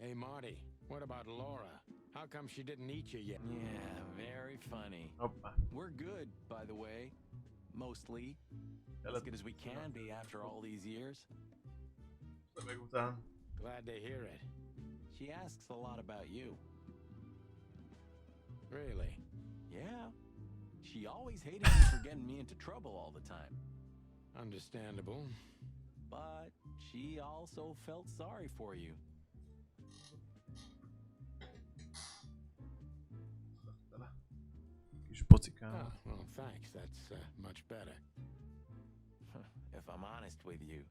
Hey, Marty, what about Laura? How come she didn't eat you yet? Yeah, very funny. Hoppá. We're good, by the way. Mostly. As good as we can be after all these years. Meg után. Glad to hear it. She asks a lot about you. Really? Yeah. She always hated you for getting me into trouble all the time. Understandable. But she also felt sorry for you. Bele. Kis pocikám. Oh, well, thanks. That's much better. If I'm honest with you,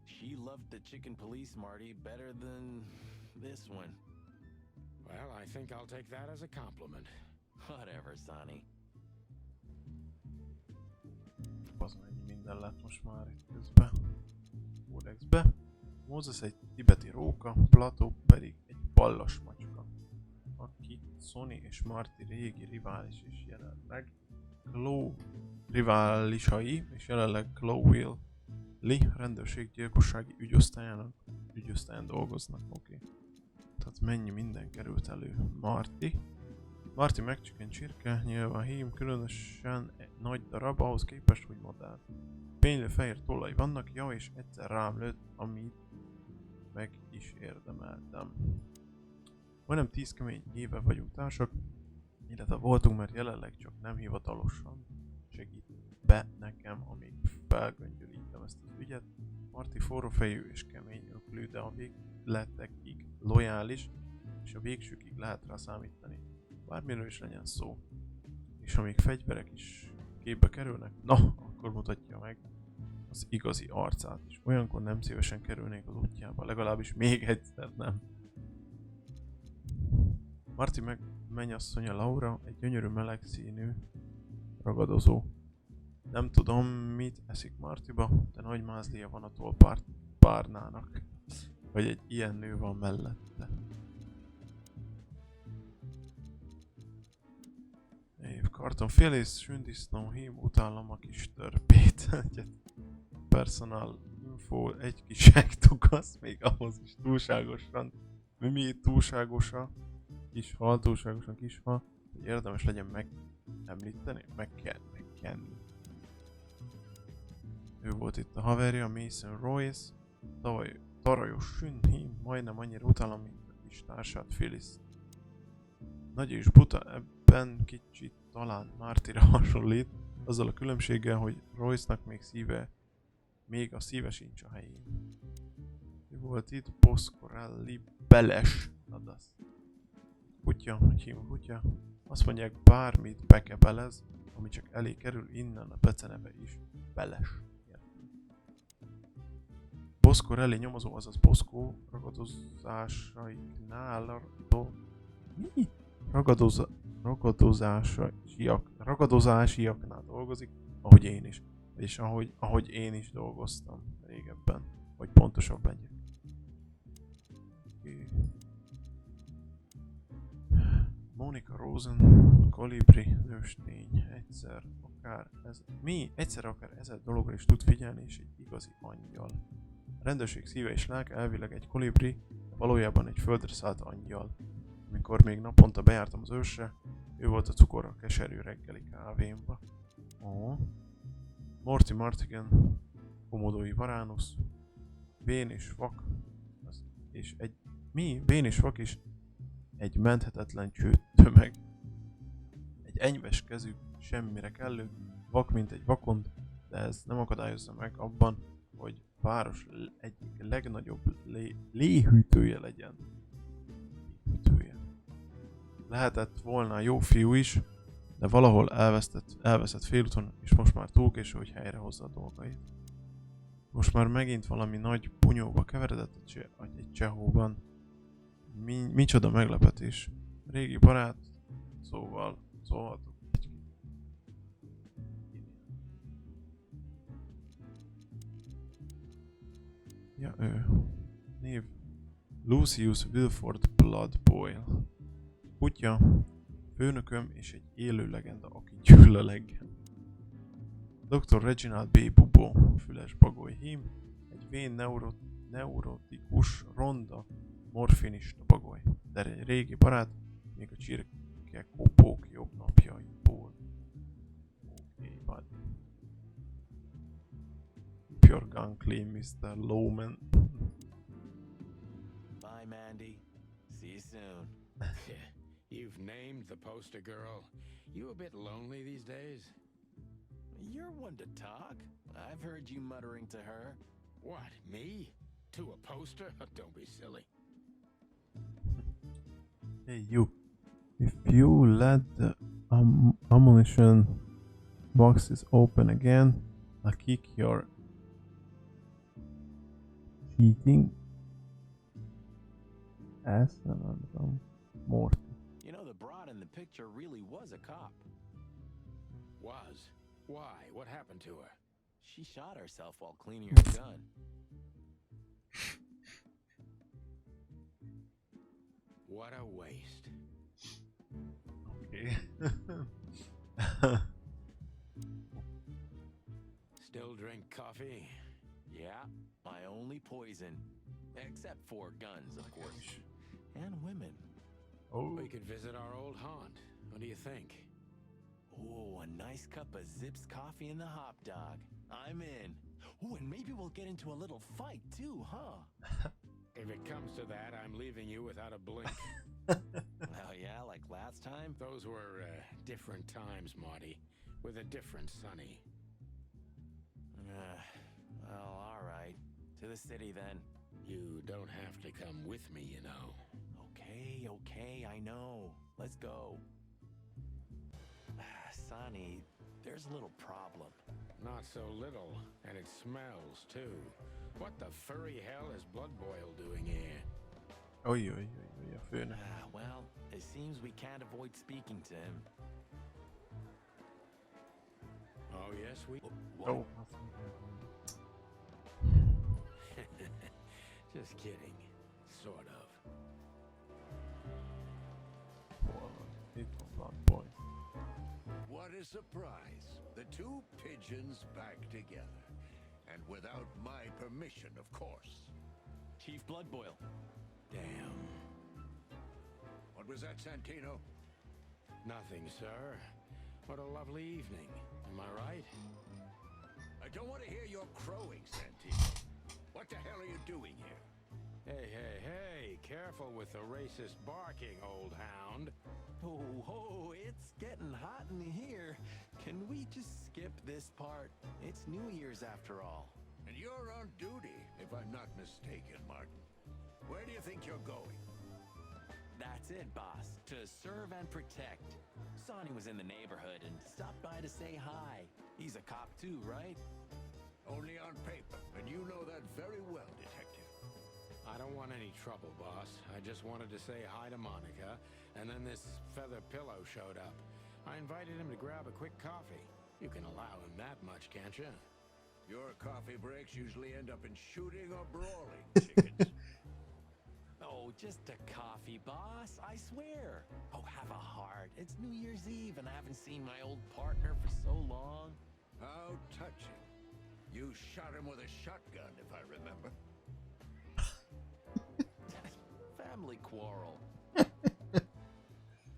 she loved the chicken police Marty better than this one. Well, I think I'll take that as a compliment. Whatever, Sonny. Az mennyi minden lett most már itt közben. Kódexbe. Mózes egy tibeti róka, Plató pedig egy ballas macska. Aki Sony és Marty régi rivális és jelenleg Chloe riválisai és jelenleg Chloe Lee rendőrséggyilkossági ügyosztályán dolgoznak, oké. Tehát mennyi minden került elő. Marty McChicken csirke, nyilván hím, különösen egy nagy darab, ahhoz képest, hogy modern. Fénylő fehér tollai vannak, ja, és egyszer rám lőtt, amit meg is érdemeltem. Majdnem 10 kemény éve vagyunk társak, illetve voltunk, mert jelenleg csak nem hivatalosan segít be nekem, amíg felgöngyölítem ezt az ügyet. Marty forrófejű és kemény öklű, de a végletekig lojális, és a végsőkig lehet rá számítani. Bármiről is legyen szó. És amíg fegyverek is képbe kerülnek, na, akkor mutatja meg az igazi arcát is. Olyankor nem szívesen kerülnék az útjába, legalábbis még egyszer nem. Marty meg mennyasszonya Laura egy gyönyörű meleg színű ragadozó. Nem tudom, mit eszik Martyba, de nagy mázlia van a tollpárnának. Vagy egy ilyen nő van mellette. Karton Phyllis, sündisznó, hím, utálom a kis törpét. Personal info, egy kis tukasz, még ahhoz is túlságosan. Mi túlságosan? Túlságosan kis hal, hogy érdemes legyen megemlíteni, megkenni. Ő volt itt a haverja, Mason Royce, tarajos sünhím, majdnem annyira utálom, mint a kis társát Phyllis. Nagy és buta, ebben kicsit talán Martyra hasonlít, azzal a különbséggel, hogy Royce-nak még a szíve sincs a helyén. Ő volt itt, Boscorelli Beles, nadasz. Kutya, hogy hívunk kutya, azt mondják, bármit bekebelez, ami csak elé kerül, innen a beceneve is Beles. Boscorelli nyomozó, azaz Bosco ragadozásaiknál mi? Ragadozásiaknál dolgozik, ahogy én is. És ahogy én is dolgoztam régebben, hogy pontosabb legyek. Monica Rosen, kolibri, nőstény, egyszer akár 1000 dologra is tud figyelni, és egy igazi angyal. A rendőrség szíve és lelke elvileg egy kolibri, de valójában egy földre szállt angyal. Amikor még naponta bejártam az ősre, ő volt a cukorra keserű reggeli kávémba. Morty Martigan, komodói Varánusz, vén és vak, vén és vak is egy menthetetlen csőtömeg. Egy enyves kezű, semmire kellő, vak mint egy vakond, de ez nem akadályozza meg abban, hogy város egyik legnagyobb léhűtője legyen. Lehetett volna jó fiú is, de valahol elveszett félúton, és most már túl késő, hogy helyrehozza a dolgait. Most már megint valami nagy bunyóba keveredett egy csehóban. Micsoda meglepetés. Régi barát, szóval ja, ő. Név Lucius Wilford Bloodboil. Kutya, főnököm és egy élő legenda, aki gyűlöl engem. Dr. Reginald B. Bubo, füles bagoly hím, egy vén neurotikus, ronda, Morfin is tobagolj. De egy régi barát, még a csirke kopók jobb napjaiból. Oké, bud. Keep your gun clean, Mr. Lowman. Bye, Mandy. See you soon. You've named the poster girl. You a bit lonely these days? You're one to talk. I've heard you muttering to her. What, me? To a poster? Don't be silly. Hey, you. If you let the ammunition boxes open again, I'll kick your cheating ass and some more. You know, the broad in the picture really was a cop. Was? Why? What happened to her? She shot herself while cleaning her gun. What a waste. Okay. Still drink coffee? Yeah, my only poison. Except for guns, of course. And women. Oh. We could visit our old haunt. What do you think? Oh, a nice cup of Zips coffee and the hot dog. I'm in. Oh, and maybe we'll get into a little fight too, huh? If it comes to that, I'm leaving you without a blink. Well, yeah, like last time. Those were different times, Marty, with a different Sonny. Well, all right. To the city then. You don't have to come with me, you know. Okay, I know. Let's go. Sonny, there's a little problem. Not so little, and it smells too. What the furry hell is Blood Boil doing here? Oj, a főnök. Well, it seems we can't avoid speaking to him. Oh, yes, we... What? Oh. Just kidding. Sort of. Itt van Blood Boy. What a surprise. The two pigeons back together. And without my permission, of course. Chief Bloodboil. Damn. What was that, Santino? Nothing, sir. What a lovely evening. Am I right? I don't want to hear your crowing, Santino. What the hell are you doing here? Hey, careful with the racist barking, old hound. Oh, it's getting hot in here. Can we just skip this part? It's New Year's after all. And you're on duty, if I'm not mistaken, Martin. Where do you think you're going? That's it, boss. To serve and protect. Sonny was in the neighborhood and stopped by to say hi. He's a cop too, right? Only on paper, and you know that very well, Detective. I don't want any trouble, boss. I just wanted to say hi to Monica, and then this feather pillow showed up. I invited him to grab a quick coffee. You can allow him that much, can't you? Your coffee breaks usually end up in shooting or brawling, chickens. Oh, just a coffee, boss. I swear. Oh, have a heart. It's New Year's Eve, and I haven't seen my old partner for so long. How touching. You shot him with a shotgun, if I remember. Family quarrel.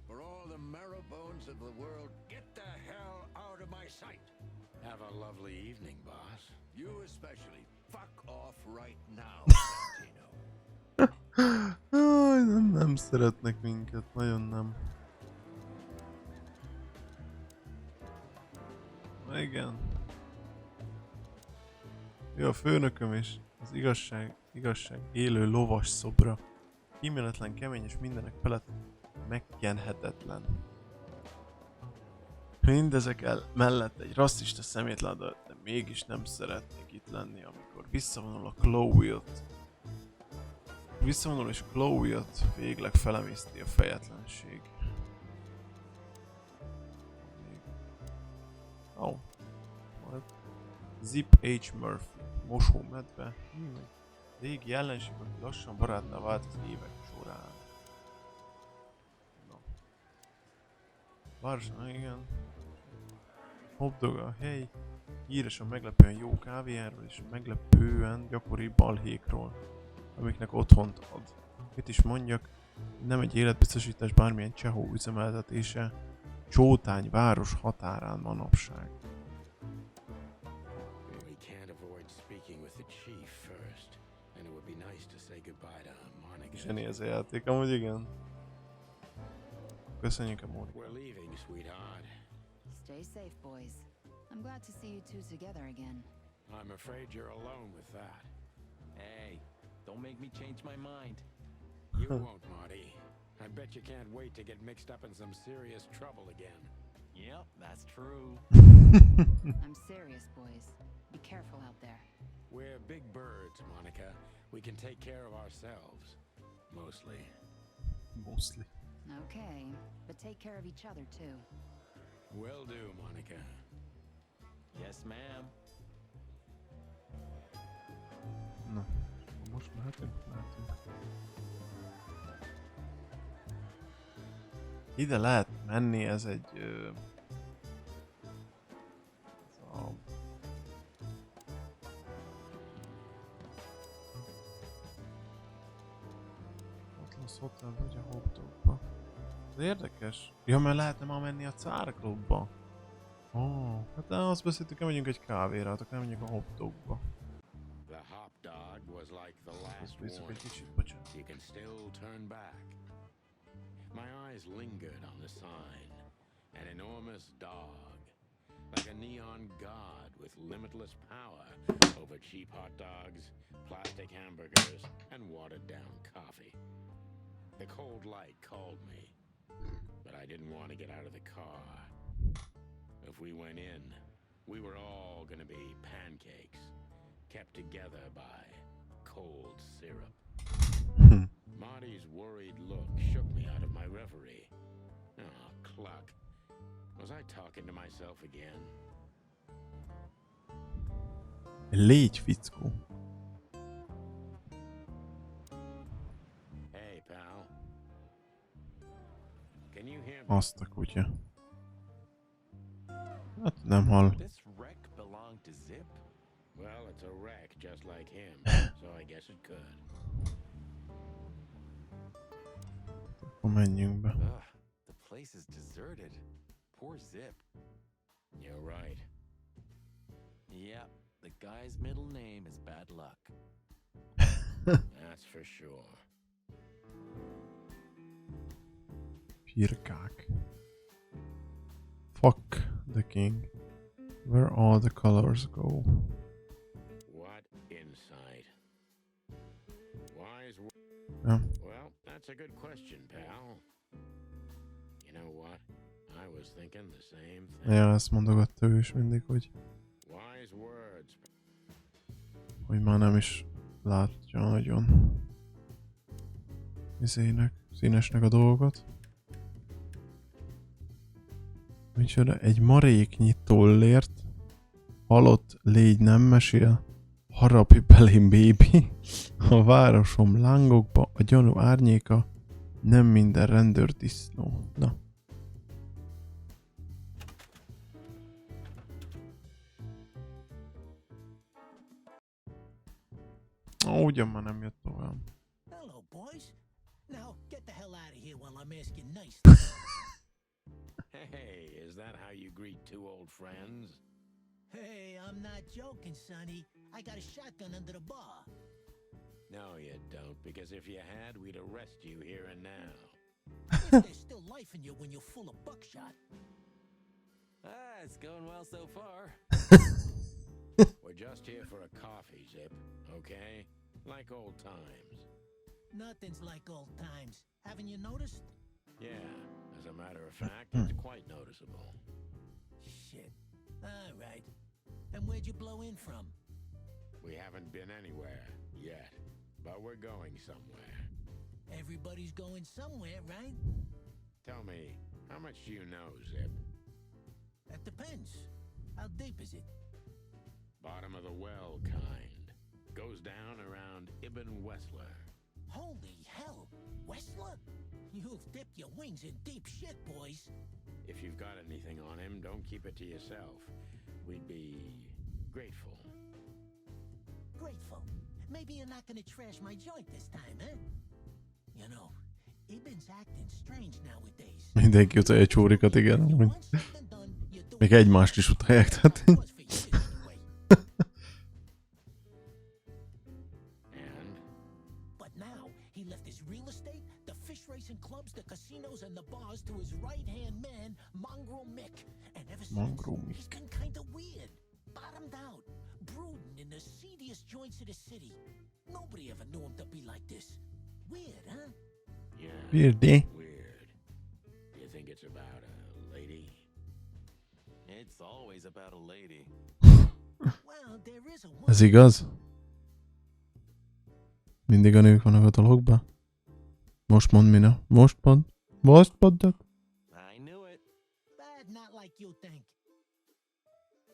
For all the marrow bones of the world, get the hell out of my sight. Have a lovely evening, boss. You especially. Fuck off right now, Santino. Aj, nem szeretnek minket, nagyon nem. Na igen. Ő a főnököm és az igazság élő lovas szobra. Kíméletlen, kemény és mindenek felett megkenhetetlen. Mindezek mellett egy rasszista szemétláda, de mégis nem szeretnék itt lenni, amikor visszavonul a Chloe-ot. Visszavonul és Chloe-ot végleg felemészti a fejetlenség. Oh. Zip H. Murphy. Mosómedve. Régi ellenség, aki lassan barátná vált az évek során. No. Városan, igen. Hopdog a hely. Híres a meglepően jó kávéjáról és a meglepően gyakori balhékról, amiknek otthont ad. Mit is mondjak, nem egy életbiztosítás bármilyen csehó üzemeltetése, Csótány város határán manapság. We can't avoid speaking with the chief first, and it would be nice to say goodbye to Monica. Zseni ez a játék, amúgy igen. Köszönjük a Mónika. We're leaving, sweetheart. Stay safe, boys. I'm glad to see you two together again. I'm afraid you're alone with that. Hey, don't make me change my mind. You won't, Marty. I bet you can't wait to get mixed up in some serious trouble again. Yep, that's true. I'm serious, boys. Be careful out there. We're big birds, Monica. We can take care of ourselves. Mostly. Mostly. Okay, but take care of each other too. Will do, Monica. Yes, ma'am. Na, most mehetünk? Mehetünk. Ide lehet menni, ez egy... ez a... Atlas Hotel vagy a Hopdogba. Ez érdekes. Ja, mert lehetne már menni a Cár Klubba. Hát azt beszéltük, hogy megyünk egy kávéra, hát akkor nem megyünk a Hopdogba. The hop dog was like the last Ezt visszük egy warning. kicsit, bocsánat. You can still turn back. My eyes lingered on the sign. An enormous dog. Like a neon god with limitless power over cheap hot dogs, plastic hamburgers, and watered down coffee. The cold light called me, but I didn't want to get out of the car. If we went in, we were all gonna be pancakes, kept together by cold syrup. Marty's worried look shook me out of my reverie. Oh, cluck. Was I talking to myself again? Légy fickó. Hey, pal. Can you hear me? Azt a kutya. Hát nem hall. This wreck belonged to Zip? Well, it's a wreck just like him, so I guess it could. Akkor menjünk be. Ugh, the place is deserted. Poor Zip. You're right. Yep, the guy's middle name is Bad Luck. That's for sure. Pirkák. Fuck the king. Where all the colors go. What insight? Wise. Ja. Well, that's a good question, pal. You know what? I was thinking the same thing. Ja, ezt mondogatta ő is mindig, Wise words. hogy már nem is látja nagyon színesnek a dolgot. Micsoda, egy maréknyi tollért halott légy nem mesél, harapj belém, baby. A városom lángokba, a gyanú árnyéka, nem minden rendőr disznó. Na. Ugyan már nem jött tovább. Hello, boys. Now, get the hell out of here while I'm asking nicely. Hey, is that how you greet two old friends? Hey, I'm not joking, Sonny. I got a shotgun under the bar. No, you don't, because if you had, we'd arrest you here and now. If there's still life in you when you're full of buckshot. Ah, it's going well so far. We're just here for a coffee, Zip, okay? Like old times. Nothing's like old times. Haven't you noticed? Yeah, as a matter of fact, it's quite noticeable. Shit. All right. And where'd you blow in from? We haven't been anywhere yet, but we're going somewhere. Everybody's going somewhere, right? Tell me, how much do you know, Zip? That depends. How deep is it? Bottom of the well kind. Goes down around Ibn Wessler. Holy hell. Wessler? You've dipped your wings in deep shit, boys. If you've got anything on him, don't keep it to yourself. We'd be grateful. Grateful. Maybe you're not gonna trash my joint this time, eh? You know, Ibn's acting strange nowadays. Mindenki utálja a csórikat, igen. You Amúgy. want something done, you do Még it. egymást is utálják, tehát... Was for years anyway. And? But now he left his real estate, the fish racing clubs, the casinos, and the bars to his right-hand man, Mongrel Mick. And ever since, Mongrel Mick. he's been kind of weird, bottomed out, brooding in the seediest joints of the city. Nobody ever knew him to be like this. Weird, huh? Yeah. Weird, eh? Weird. Do you think it's about a lady? It's always about a lady. Well, there is a woman. Ez igaz? Mindig a nők vannak a dologban? Most mondd, Mina. Most mondd. Most mondd. I knew it. But not like you think.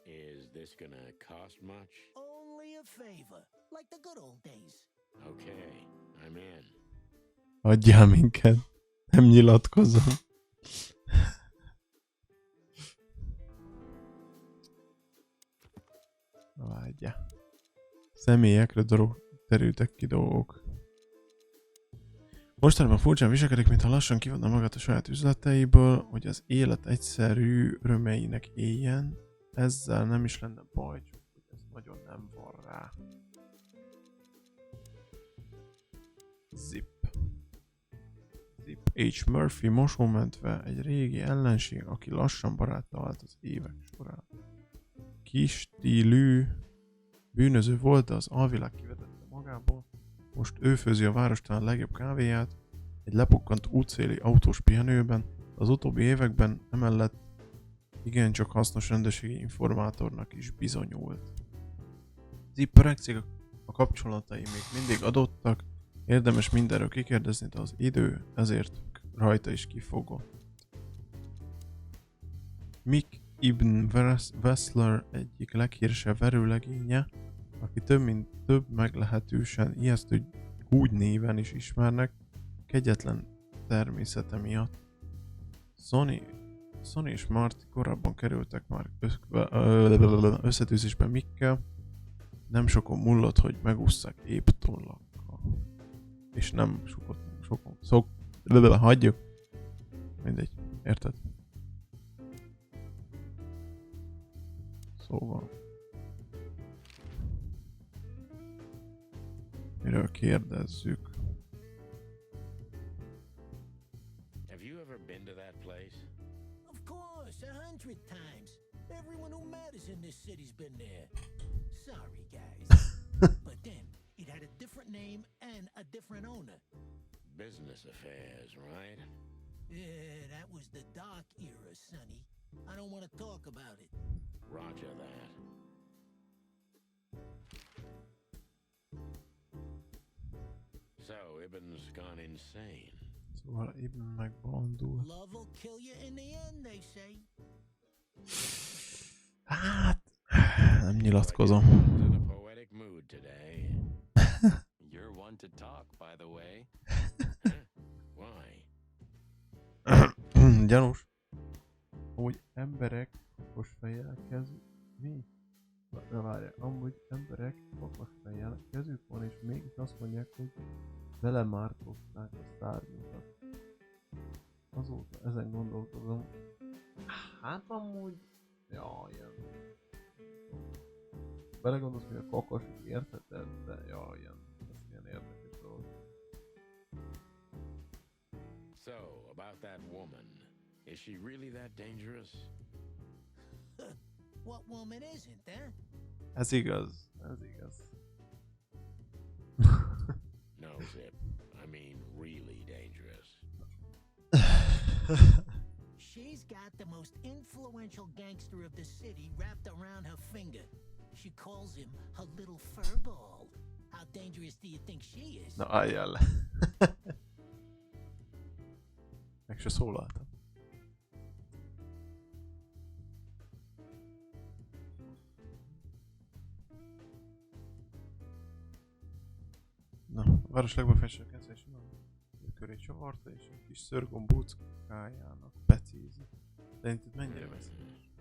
Is this gonna cost much? Only a favor, like the good old days. Okay, I'm in. Adjál minket. Nem nyilatkozom. Várjál. Személyekre terültek ki dolgok. Mostanában furcsán viselkedik, mintha lassan kivadna magát a saját üzleteiből, hogy az élet egyszerű örömeinek éljen. Ezzel nem is lenne baj, csak hogy ez nagyon nem van rá. Zip. H. Murphy mosómentve egy régi ellenség, aki lassan baráttá vált az évek során. Kis stílű bűnöző volt, de az alvilág kivetette magából. Most ő főzi a város talán legjobb kávéját, egy lepukkant útszéli autós pihenőben. Az utóbbi években emellett igencsak hasznos rendőrségi informátornak is bizonyult. Zip öregszik, a kapcsolatai még mindig adottak, érdemes mindenről kikérdezni, de az idő ezért rajta is kifogott. Mick Ibn Wessler egyik leghíresebb verőlegénye, aki több meglehetősen ijesztő úgy néven is ismernek, kegyetlen természete miatt. Sonny és Marty korábban kerültek már összetűzésben Mickkel, nem sokon múlott, hogy megússzák épp tollakkal. És nem hagyjuk. Mindegy, érted? Szóval. Miről kérdezzük? Have you ever been to that place? Of course, 100 times. Everyone who matters in this city's been there. Sorry, guys. But then, it had a different name and a different owner. Business affairs, right? Yeah, that was the dark era, Sonny. I don't want to talk about it. Roger that. So, Ibn's gone insane. Szóval Ibn megbolondul. Love will kill you in the end, they say. Hát, nem nyilatkozom. Everyone's in a poetic mood today. You're one to talk, by the way. Why? Gyanús. Amúgy emberek okos fejjel Mi? Na várjál, amúgy emberek okos fejjel kezük van, és mégis azt mondják, hogy belemártották a szárnyukat. Azóta ezen gondolkozom. Hát amúgy... Ja, ilyen... Belegondolsz, hogy a kakas értheted, de ja, ilyen... Ez ilyen érdekes dolog. So, about that woman. Is she really that dangerous? What woman isn't, huh? Ez igaz, ez igaz. No, Zip. I mean, really dangerous. She's got the most influential gangster of the city wrapped around her finger. She calls him her little furball. How dangerous do you think she is? Na álljál le. Meg se szólaltam. Na, a város legbefejső kezdésen a köré csavarta, és egy kis szörgom buckájának becézi. Szerinted mennyire veszélyes?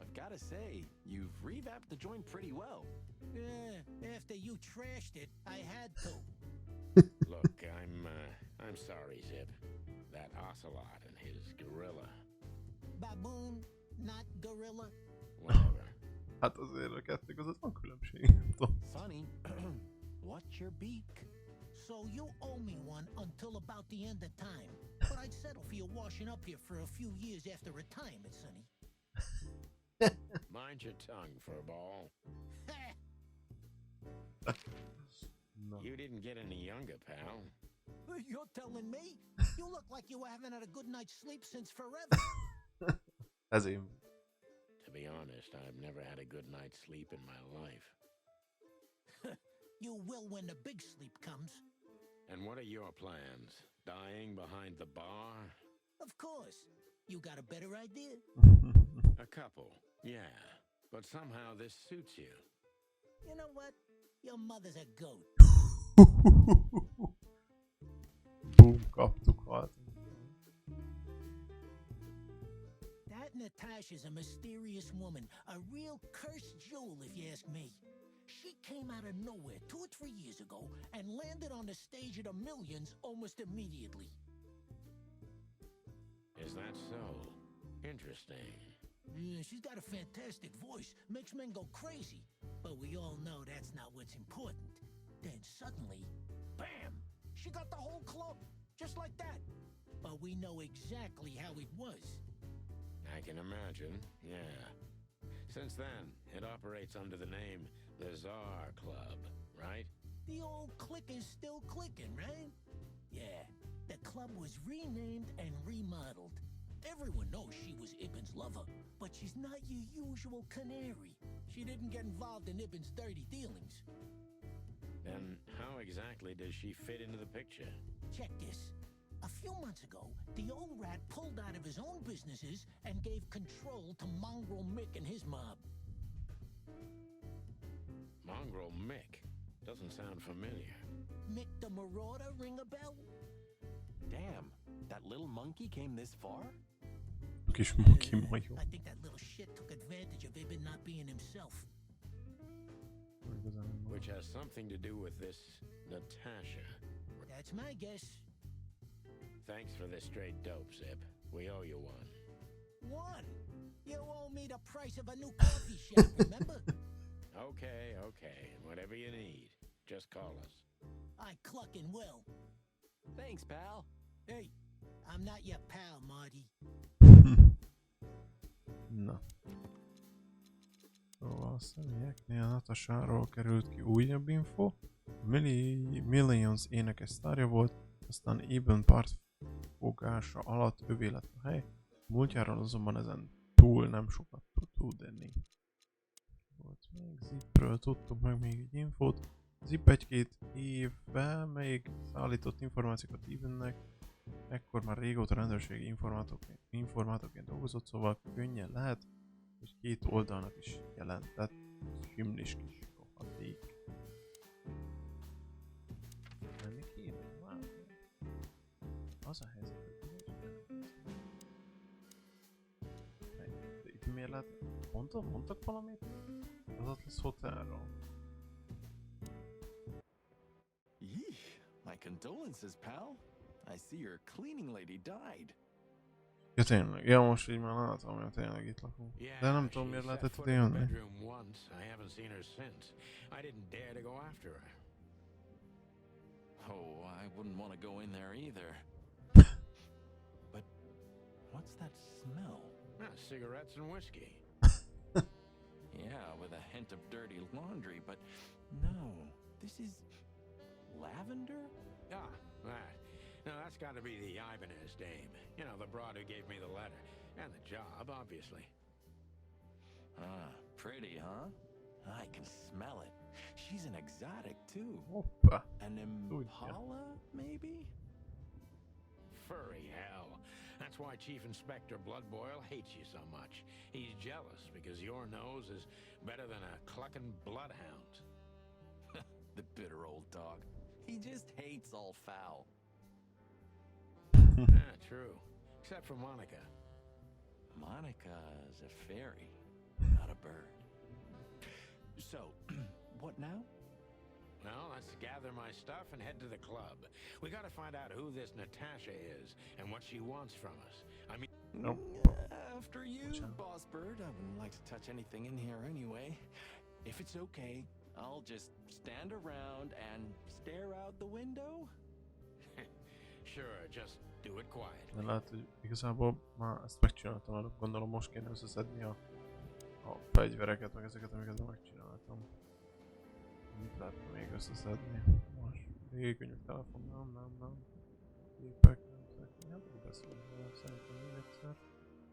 I've gotta say, you've revamped the joint pretty well. Yeah, after you trashed it, I had to. Look, I'm sorry, Zip. That ocelot and his gorilla. Baboon, not gorilla. Whatever. Hát azért a kettő között van különbség. Nem tudom. Sonny, what's your beak? So you owe me one until about the end of time. But I'd settle for you washing up here for a few years after retirement, Sonny. Mind your tongue, furball. Na. You didn't get any younger, pal. You're telling me? You look like you haven't had a good night's sleep since forever. Ez én. To be honest, I've never had a good night's sleep in my life. You will when the big sleep comes. And what are your plans? Dying behind the bar? Of course. You got a better idea? A couple, yeah. But somehow this suits you. You know what? Your mother's a goat. Boom, kaptuk, haltunk. That Natasha's a mysterious woman. A real cursed jewel, if you ask me. She came out of nowhere 2 or 3 years ago and landed on the stage of the Millions almost immediately. Is that so? Interesting. Yeah, she's got a fantastic voice, makes men go crazy. But we all know that's not what's important. Then suddenly, bam! She got the whole club, just like that. But we know exactly how it was. I can imagine, yeah. Since then, it operates under the name the Czar Club, right? The old click is still clicking, right? Yeah, the club was renamed and remodeled. Everyone knows she was Ibben's lover, but she's not your usual canary. She didn't get involved in Ibben's dirty dealings. Then how exactly does she fit into the picture? Check this. A few months ago, the old rat pulled out of his own businesses and gave control to Mongrel Mick and his mob. Mongrel Mick? Doesn't sound familiar. Mick the Marauder ring a bell? Damn, that little monkey came this far? Kis moki majom. I think that little shit took advantage of Ibben not being himself. Which has something to do with this Natasha. That's my guess. Thanks for this straight dope, Zip. We owe you one. One? You owe me the price of a new coffee shop, remember? Okay, okay. Whatever you need. Just call us. I cluckin' will. Thanks, pal. Hey, I'm not your pal, Marty. Na. Szóval a személyeknél Natasáról került ki újabb info. Millions énekes sztárja volt, aztán Ibben partfogása alatt övé lett a hely. Múltjáról azonban ezen túl nem sokat tud tudni. Volt még Zipről tudtuk meg még egy infót. Zip 1-2 évvel még szállított információkat Ibbennek. Ekkor már régóta rendőrségi informátorként dolgozott, szóval könnyen lehet, hogy két oldalnak is jelentett himnis kis rohadék. Menni kéne, várni. Az a helyzet, hogy de itt miért lehet? Mondtak valamit? Az Atlas Hotelról. Yeesh, my condolences, pal. I see your cleaning lady died. Ja tényleg, ja most így már látom, hogy tényleg itt lakunk. De nem tudom miért lehetett ide jönni. I haven't seen her since. I didn't dare to go after her. Oh, I wouldn't want to go in there either. But what's that smell? Cigarettes and whiskey. Yeah, with a hint of dirty laundry, but no, this is lavender? Ah, that. Now that's got to be the Ibanez dame. You know, the broad who gave me the letter. And the job, obviously. Ah, pretty, huh? I can smell it. She's an exotic, too. Hoppa. An Impala, maybe? Furry hell. That's why Chief Inspector Bloodboil hates you so much. He's jealous because your nose is better than a clucking bloodhound. The bitter old dog. He just hates all foul. Yeah, true. Except for Monica. Monica's a fairy, not a bird. So, what now? Well, let's gather my stuff and head to the club. We gotta find out who this Natasha is and what she wants from us. I mean, Nope. After you, Boss Bird. I wouldn't like to touch anything in here anyway. If it's okay, I'll just stand around and stare out the window. sure, just do it quietly. De lehet, hogy igazából már ezt megcsináltam előbb. Gondolom most kéne összeszedni a fegyvereket, meg ezeket, amiket már megcsináltam. Mit lehetne még összeszedni? Most végigkönyvök, telefon, nem. Képek, nem. Hát beszélünk vele, szerintem még egyszer.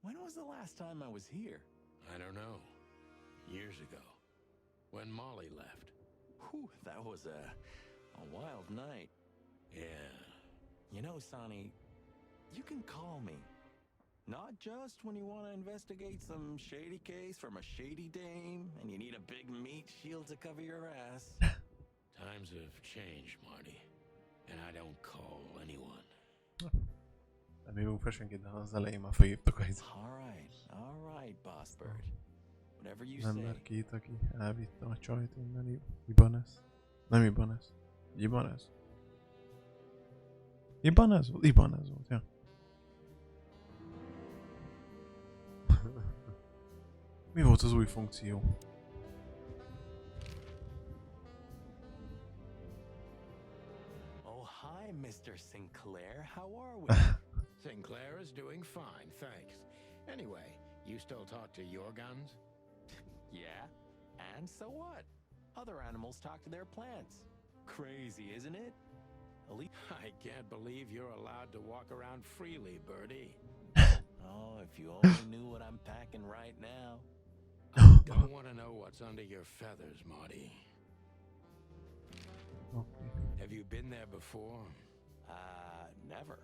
When was the last time I was here? I don't know. Years ago. When Molly left. Whew, that was a wild night. Yeah. You know, Sonny, you can call me. Not just when you want to investigate some shady case from a shady dame and you need a big meat shield to cover your ass. Times have changed, Marty. And I don't call anyone. Nem hívunk fel senkit, de az elején már felhívtak a izet. All right, Boss Bird. Whatever you Az say. ember két, aki elvitte a csajt innen, Ibanez. Nem Ibanez. Ibanez? Ibanez volt? Ibanez volt, ja. Mi volt az új funkció? Oh, hi, Mr. Sinclair. How are we? Sinclair is doing fine, thanks. Anyway, you still talk to your guns? Yeah, and so what? Other animals talk to their plants. Crazy, isn't it? At least I can't believe you're allowed to walk around freely, Birdie. Oh, if you only knew what I'm packing right now. Don't want to know what's under your feathers, Marty. Okay. Have you been there before? Never.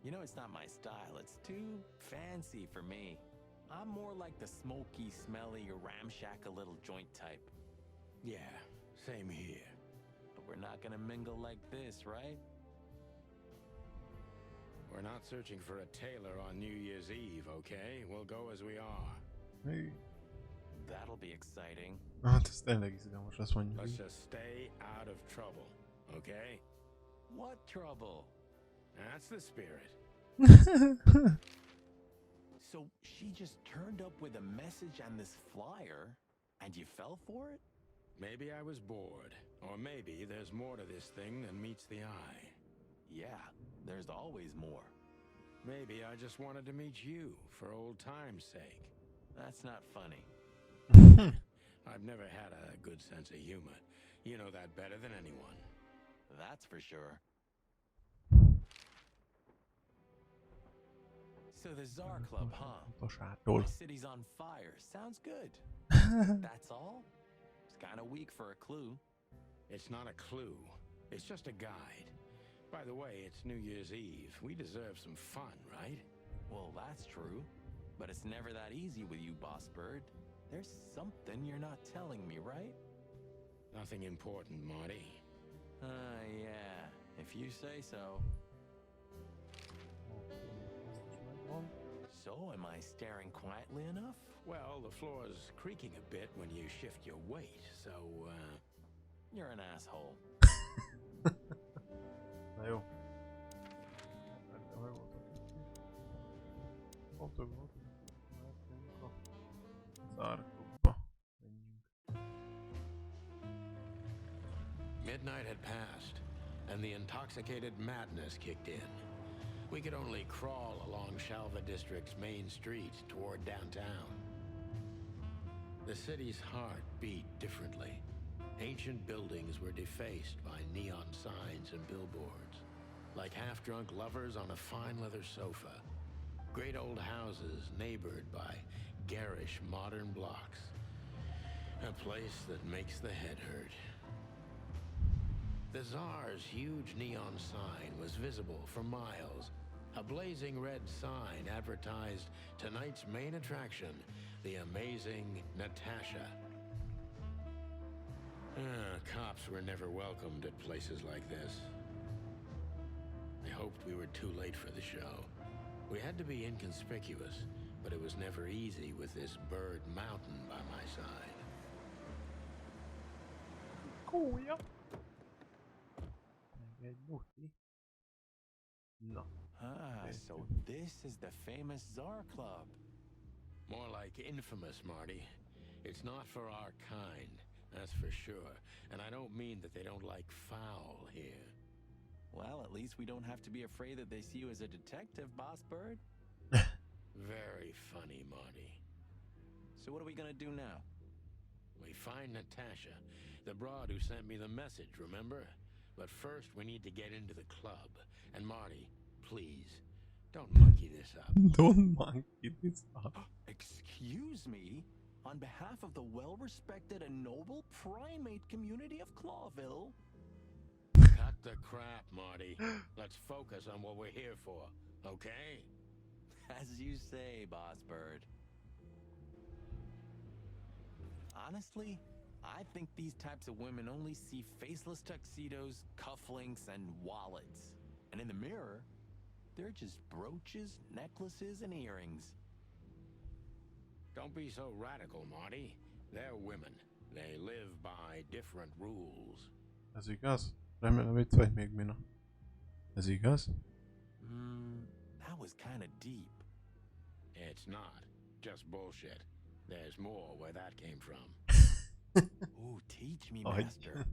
You know, it's not my style. It's too fancy for me. I'm more like the smoky, smelly, ramshackle little joint type. Yeah, same here. But we're not gonna mingle like this, right? We're not searching for a tailor on New Year's Eve, okay? We'll go as we are. Hey. That'll be exciting. Hát ez tényleg izgalmas, azt mondjuk. Let's just stay out of trouble, okay? What trouble? That's the spirit. So she just turned up with a message and this flyer, and you fell for it? Maybe I was bored, or maybe there's more to this thing than meets the eye. Yeah, there's always more. Maybe I just wanted to meet you for old time's sake. That's not funny. I've never had a good sense of humor. You know that better than anyone. That's for sure. So the Czar Club, huh? Tosától. My city's on fire. Sounds good. That's all? It's kind of weak for a clue. It's not a clue. It's just a guide. By the way, it's New Year's Eve. We deserve some fun, right? Well, that's true. But it's never that easy with you, Boss Bird. There's something you're not telling me, right? Nothing important, Marty. Yeah. If you say so. So, am I staring quietly enough? Well, the floor's creaking a bit when you shift your weight, so, You're an asshole. Na jó. Voltunk. Menjünk a zárklubba. Menjünk. midnight had passed, and the intoxicated madness kicked in. We could only crawl along Shalva District's main street toward downtown. The city's heart beat differently. Ancient buildings were defaced by neon signs and billboards, like half-drunk lovers on a fine leather sofa. Great old houses neighbored by garish modern blocks. A place that makes the head hurt. The Tsar's huge neon sign was visible for miles. A blazing red sign advertised tonight's main attraction, the amazing Natasha. Cops were never welcomed at places like this. I hoped we were too late for the show. We had to be inconspicuous, but it was never easy with this bird mountain by my side. Cool, yeah. Hegyiboci. Na, Ah, so this is the famous Czar Club. More like infamous, Marty. It's not for our kind, that's for sure. And I don't mean that they don't like foul here. Well, at least we don't have to be afraid that they see you as a detective, Boss Bird. Very funny, Marty. So what are we gonna do now? We find Natasha, the broad who sent me the message, remember? But first, we need to get into the club. And Marty, please, don't monkey this up. Don't monkey this up. Excuse me? On behalf of the well-respected and noble primate community of Clawville? Cut the crap, Marty. Let's focus on what we're here for, okay? As you say, Boss Bird. Honestly, I think these types of women only see faceless tuxedos, cufflinks, and wallets. And in the mirror, they're just brooches, necklaces, and earrings. Don't be so radical, Marty. They're women. They live by different rules. Ez igaz? Remélem itt vagy még, Mina. Ez igaz? That was kind of deep. It's not. Just bullshit. There's more where that came from. Ooh, teach me, Agy. master.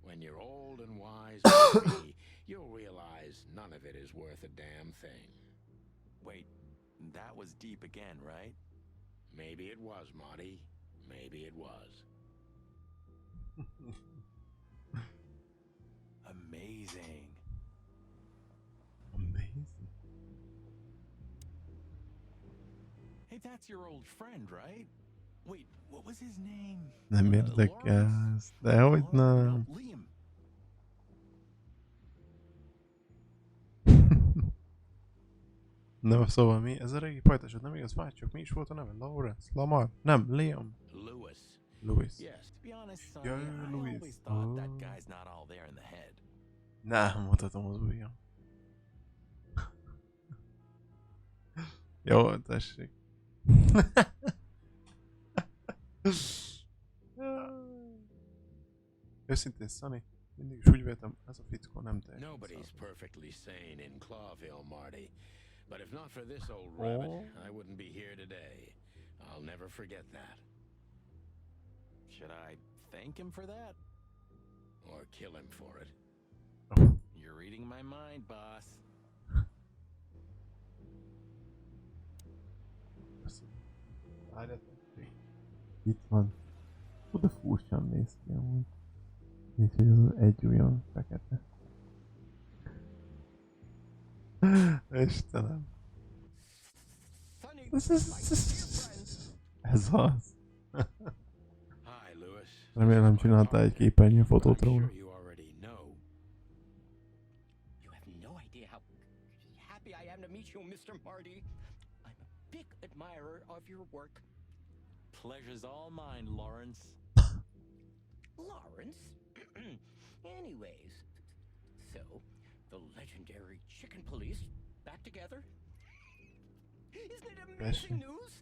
When you're old and wise like me, you'll realize none of it is worth a damn thing. Wait, that was deep again, right? Maybe it was, Marty. Maybe it was. Amazing. Amazing. Hey, that's your old friend, right? Wait, what was his name? Nem érdekes. Dehogy nem. Liam. Na, szóval mi? Ez a régi pajtásod, nem igaz? Várjuk, mi is volt a neve? Lawrence? Lamar? Nem, Liam. Louis. Louis. Yes. To be honest, son, Yeah, I Louis. always thought that Oh. guy's not all there in the head. Nem, mutatom az ujjam. Jó, tessék. Őszintén, Sunny, mindig is úgy véltem, ez a fickó nem teljesen Nobody's szar. perfectly sane in Clawville, Marty. But if not for this old rabbit, I wouldn't be here today. I'll never forget that. Should I thank him for that? Or kill him for it. You're reading my mind, boss. Várjatok. Itt van. Oda furcsán néz ki amúgy. Mint hogy egy olyan fekete. Istenem. Sonny, Ez my dear friend. Ez az. Hi, Louis. Remélem csináltál egy képernyőfotót I'm róla. sure you already know. You have no idea how happy I am to meet you, Mr. Marty. I'm a big admirer of your work. Pleasure's all mine, Lawrence. Lawrence? Anyways, so the legendary chicken police back together? Isn't it amazing Question. news?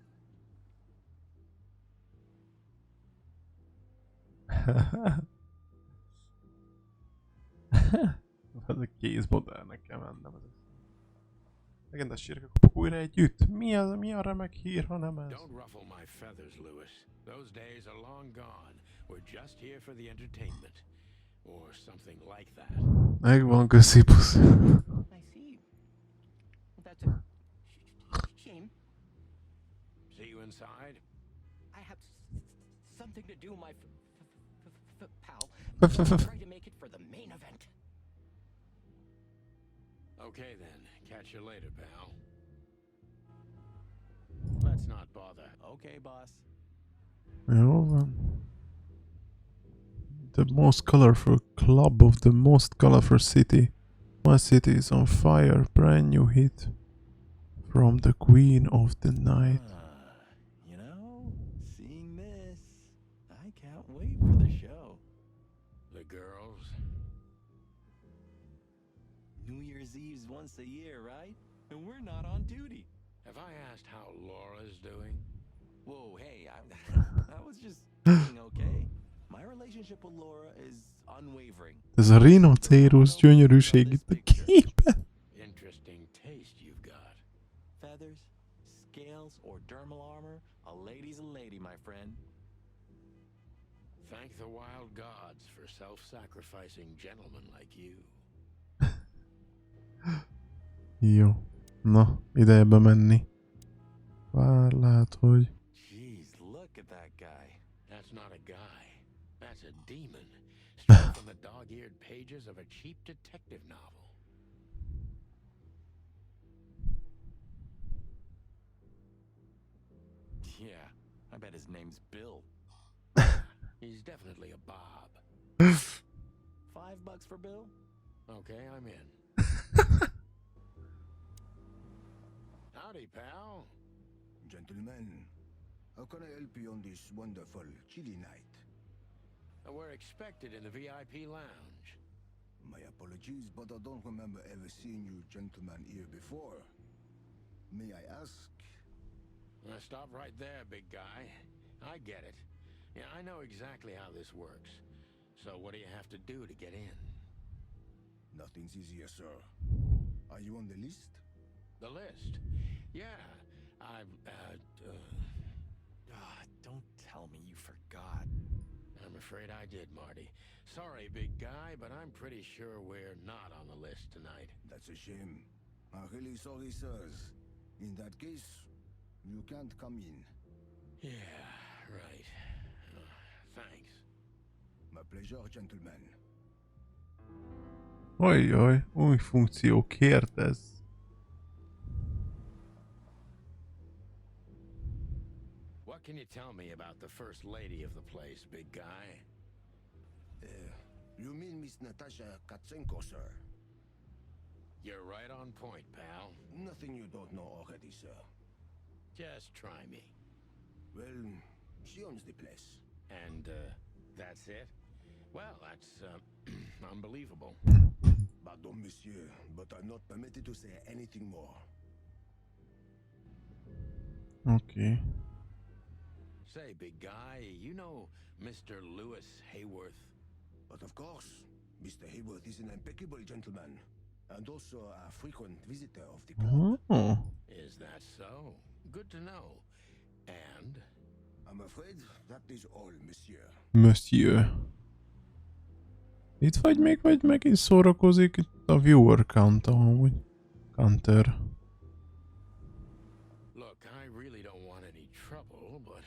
Ez a kézmodellnek kell mennem. Legendás sírkek kapok újra együtt. Mi a remek hír, ha nem ez? Don't ruffle my feathers, Louis. Those days are long gone. We're just here for the entertainment. Or something like that. Megvan, köszi, puszi. I see. That's a shame. See you inside? I have something to do, my pal. I'll try to make it for the main event. Okay then. Catch you later, pal. Let's not bother. Okay, boss. Jó van. The most colorful club of the most colorful city. My city is on fire. Brand new hit. From the Queen of the Night. You know, seeing this, I can't wait for the show. The girls? New Year's Eve's once a year, right? And we're not on duty. Have I asked how Laura's doing? Whoa, hey, I was just being okay. My relationship with Laura is unwavering. Ez a rinocéros gyönyörűség itt a képen. Interesting taste you've got. Feathers, scales, or dermal armor, a lady's a lady, my friend. Thank the wild gods for self-sacrificing gentlemen like you. Jó. Na, ideje bemenni. Vár, lehet, hogy... Jeez, look at that guy. That's not a guy. That's a demon. Straight from the dog-eared pages of a cheap detective novel. Yeah, I bet his name's Bill. He's definitely a Bob. $5 for Bill? Okay, I'm in. Howdy, pal. Gentlemen, how can I help you on this wonderful, chilly night? We're expected in the VIP lounge. My apologies, but I don't remember ever seeing you gentlemen here before. May I ask? Stop right there, big guy. I get it. Yeah, I know exactly how this works. So what do you have to do to get in? Nothing's easier, sir. Are you on the list? The list? Yeah, Don't tell me you forgot. I'm afraid I did, Marty. Sorry, big guy, but I'm pretty sure we're not on the list tonight. That's a shame. I'm really sorry, sirs. In that case, you can't come in. Yeah, right. Thanks. My pleasure, gentlemen. Ajjaj, új funkció, kérdez. What can you tell me about the first lady of the place, big guy? You mean Miss Natasha Katsenko, sir? You're right on point, pal. Nothing you don't know already, sir. Just try me. Well, she owns the place. And, that's it? Well, that's, unbelievable. Pardon, monsieur, but I'm not permitted to say anything more. Oké. Say, big guy, you know Mr. Lewis Hayworth? But of course, Mr. Hegyiboci is an impeccable gentleman, and also a frequent visitor of the club. Oh. Is that so? Good to know. And? I'm afraid that is all, monsieur. Monsieur. Itt vagy megint szórakozik itt a viewer count amúgy. Counter. Look, I really don't want any trouble, but...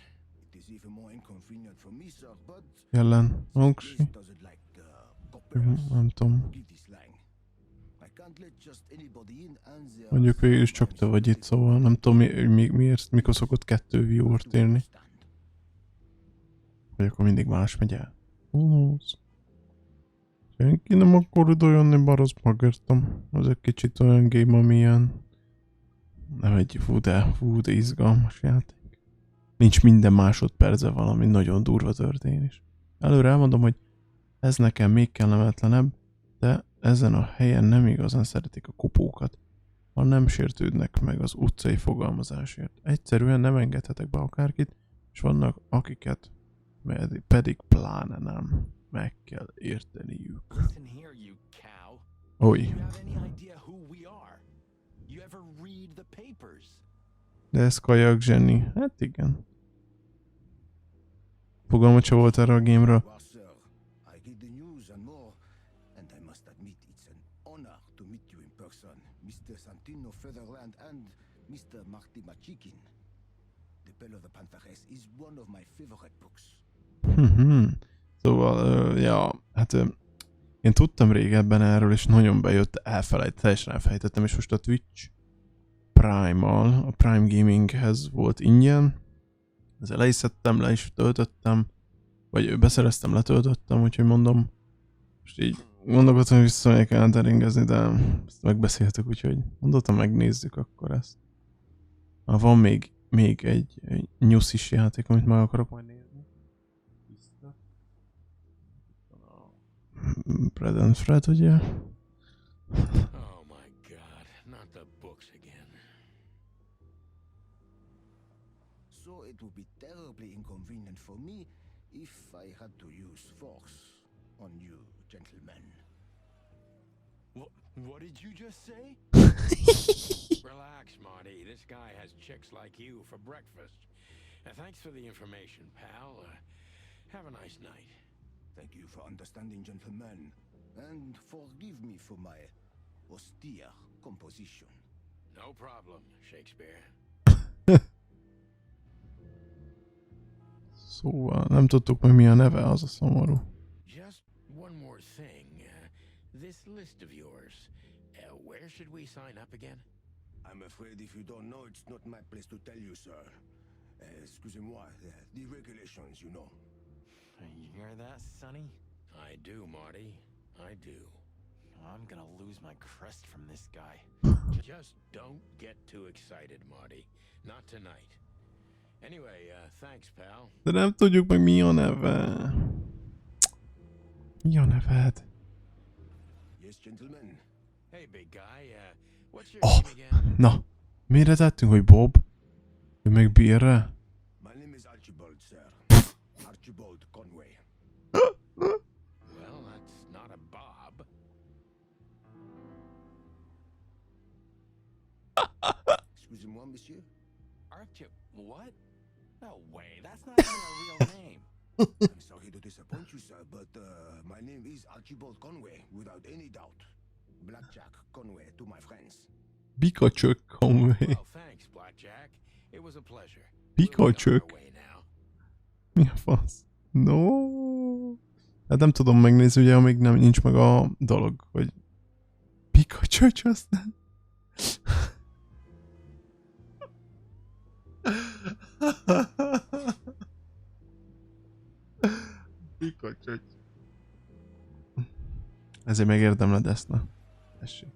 It is even more inconvenient for me, sir, but... Jelen. Oksi. This doesn't like coppers. Nem tudom. Give this line. I can't let just anybody in and there... Mondjuk végül is csak te vagy itt, szóval nem tudom miért, mikor szokott 2 viewer-t írni. Vagy akkor mindig más megy el. Senki nem akar oda jönni, bár azt megértem. Az egy kicsit olyan game, amilyen... Nem egy de izgalmas játék. Nincs minden másodperce valami nagyon durva történés. Előre elmondom, hogy ez nekem még kellemetlenebb, de ezen a helyen nem igazán szeretik a kopókat, ha nem sértődnek meg az utcai fogalmazásért. Egyszerűen nem engedhetek be akárkit, és vannak akiket pedig pláne nem. Meg kell érteniük. Listen here, you cow. Oly. Do you have any idea who we are? You ever read the papers? De ez kajak zseni. Hát igen. Fogalma se volt erre a gémről. Well, sir, I read the news and more, and I must admit it's an honor to meet you in person, Mr. Santino Featherland and Mr. Marty Machikin. The Bell of the Pantheress is one of my favorite books. Szóval, hát én tudtam régebben erről, és nagyon bejött, teljesen elfelejtettem, és most a Twitch Prime-mal, a Prime Gaminghez volt ingyen. Ezzel le is szedtem, le is töltöttem, vagy beszereztem, letöltöttem, úgyhogy mondom, most így gondolkodtam, hogy visszamegyek elteringezni, de ezt megbeszéltük, úgyhogy mondottam, megnézzük akkor ezt. Van még egy nyuszis játék, amit meg akarok majd nézni. Fred and Fred, ugye? Oh my god, not the books again. So it would be terribly inconvenient for me if I had to use force on you, gentlemen. What did you just say? Relax, Marty. This guy has chicks like you for breakfast. Thanks for the information, pal. Have a nice night. Thank you for understanding, gentlemen, and forgive me for my austere composition. No problem, Shakespeare. Szóval nem tudtuk meg mi a neve, az a szomorú. Just one more thing. This list of yours. Where should we sign up again? I'm afraid if you don't know, it's not my place to tell you, sir. Excusez-moi, the regulations, you know. You hear that, Sonny? I do, Marty. I do. I'm gonna lose my crest from this guy. Just don't get too excited, Marty. Not tonight. Anyway, thanks, pal. De nem tudjuk meg mi a neve. Mi a neved? Yes, gentlemen. Hey, big guy. What's your name again? Na, mire tettünk, hogy Bob? Ő meg Bírre? My name is Archibald, sir. Archibald Conway. Well, that's not a Bob. Excusez-moi, monsieur. Archie, what? No way, that's not even a real name. I'm sorry to disappoint you, sir, but my name is Archibald Conway, without any doubt. Blackjack Conway to my friends. Bikacsök Conway. Well, thanks, Blackjack. It was a pleasure. Bikacsök? We'll be on our way now. Mi a fasz? No. Hát nem tudom megnézni, ugye, amíg nem nincs meg a dolog, hogy Pikacsöcs aztán. Pikacsöcs. Ezért megérdemled ezt, na. Tessék.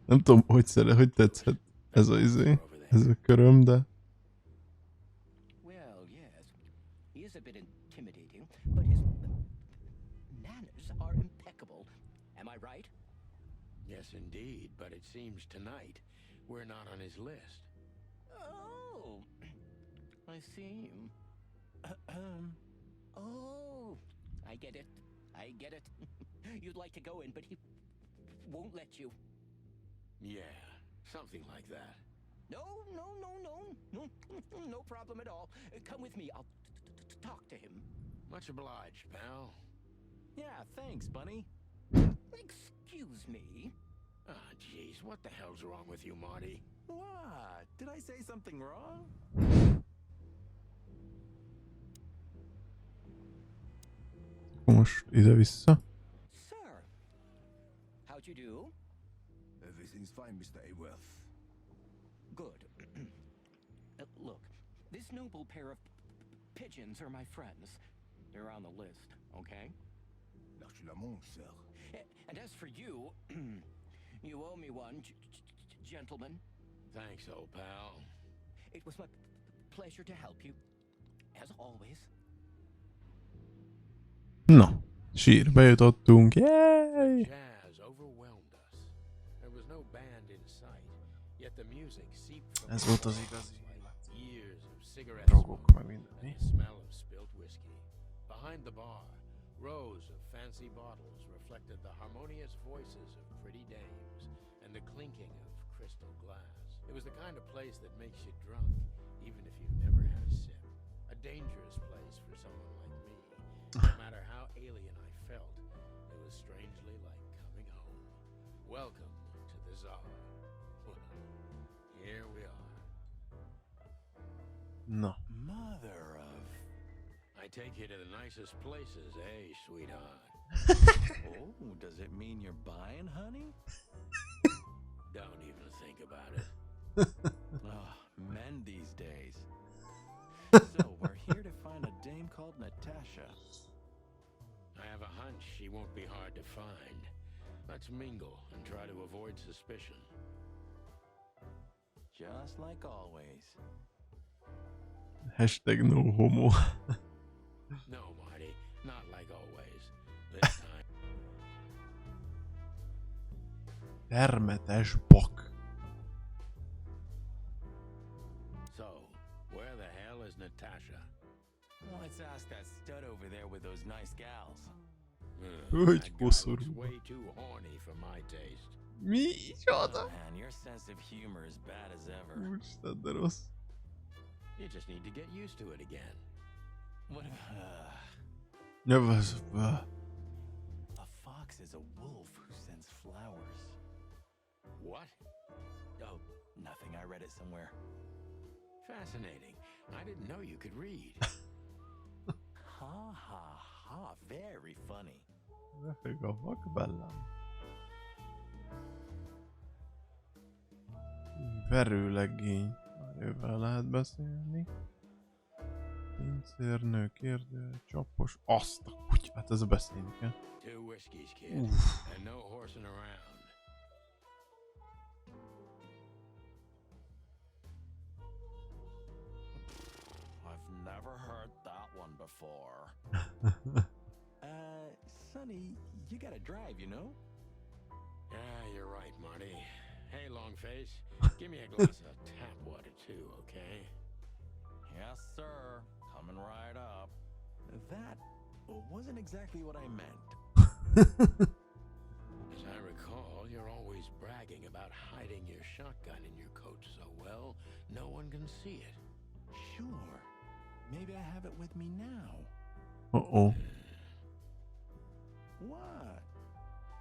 Nem tudom, hogy tetszett ez a izé, ez a köröm, de... Well, yes. He is a bit intimidating, but his manners are impeccable. Am I right? Yes, indeed, but it seems tonight we're not on his list. Oh, I see. Oh, I get it. I get it. You'd like to go in, but he won't let you. Yeah, something like that. No, no problem at all. Come with me. I'll talk to him. Much obliged, pal. Yeah, thanks, Bunny. Excuse me. Ah, jeez, what the hell's wrong with you, Marty? What? Did I say something wrong? Most ide-vissza. Sir, how'd you do? Everything's fine, Mr. Aworth. Good. Look, this noble pair of pigeons are my friends. They're on the list, okay? L'archilamont, sir. And as for you, you owe me one, gentlemen. Thanks, old pal. It was my pleasure to help you, as always. Na, sírbe jutottunk. Yay! Jazz overwhelmed us. There was no band in sight, yet the music seeped from Ez the volt az walls igazi like years of cigarette drogok, smoke meg mindenmi. and the smell of spilt whiskey. Behind the bar, rows of fancy bottles reflected the harmonious voices of pretty dames and the clinking of crystal glass. It was the kind of place that makes you drunk, even if you've never had a sip. A dangerous place for someone like me. No matter how alien I felt, it was strangely like coming home. Welcome to the Tsar. Here we are. Na, Mother of... I take you to the nicest places, eh, sweetheart? Oh, does it mean you're buying, honey? Don't even think about it. Oh, men these days. So, we're here to find a dame called Natasha. I have a hunch she won't be hard to find. Let's mingle and try to avoid suspicion. Just like always. hashtag no homo. No, Marty, not like always. This time. Termetes bak. So, where the hell is Natasha? Let's ask that stud over there with those nice gals. Hogy That guy koszorú. looks way too horny for my taste. Micsoda? Man, your sense of humor is bad as ever. Úristen, de rossz. You just need to get used to it again. What if, Nevezve. a fox is a wolf who sends flowers? What? Oh, nothing. I read it somewhere. Fascinating. I didn't know you could read. Ha ha ha. Very funny. Lefeg a vakbellám. Verőlegény. Már ővel lehet beszélni. Pincérnő, kérdő, csapos. Azt a kutyát, ez a beszélni kell. 2 whiskeys, kid. Oof. And no horsing around. I've never heard that one before. Sonny, you gotta drive, you know? Yeah, you're right, Marty. Hey, Longface, give me a glass of tap water too, okay? Yes, sir. Coming right up. That wasn't exactly what I meant. As I recall, you're always bragging about hiding your shotgun in your coat so well, no one can see it. Sure. Maybe I have it with me now. Uh-oh. What?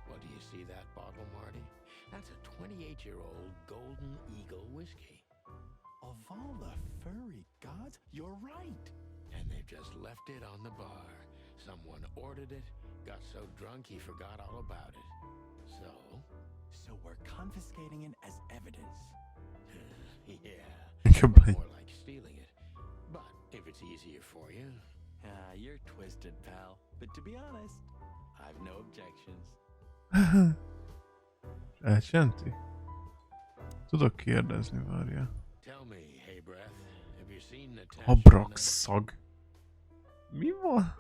Well, do you see that bottle, Marty? That's a 28-year-old Golden Eagle whiskey. Of all the furry gods, you're right. And they've just left it on the bar. Someone ordered it, got so drunk he forgot all about it. So? So we're confiscating it as evidence. Yeah. More like stealing it. But if it's easier for you. You're twisted, pal. But to be honest, I've no objections. Elcsenti? Tudok kérdezni, várja. Tell me, hey breath, have you seen Natasha? Abrakszag. Mi van?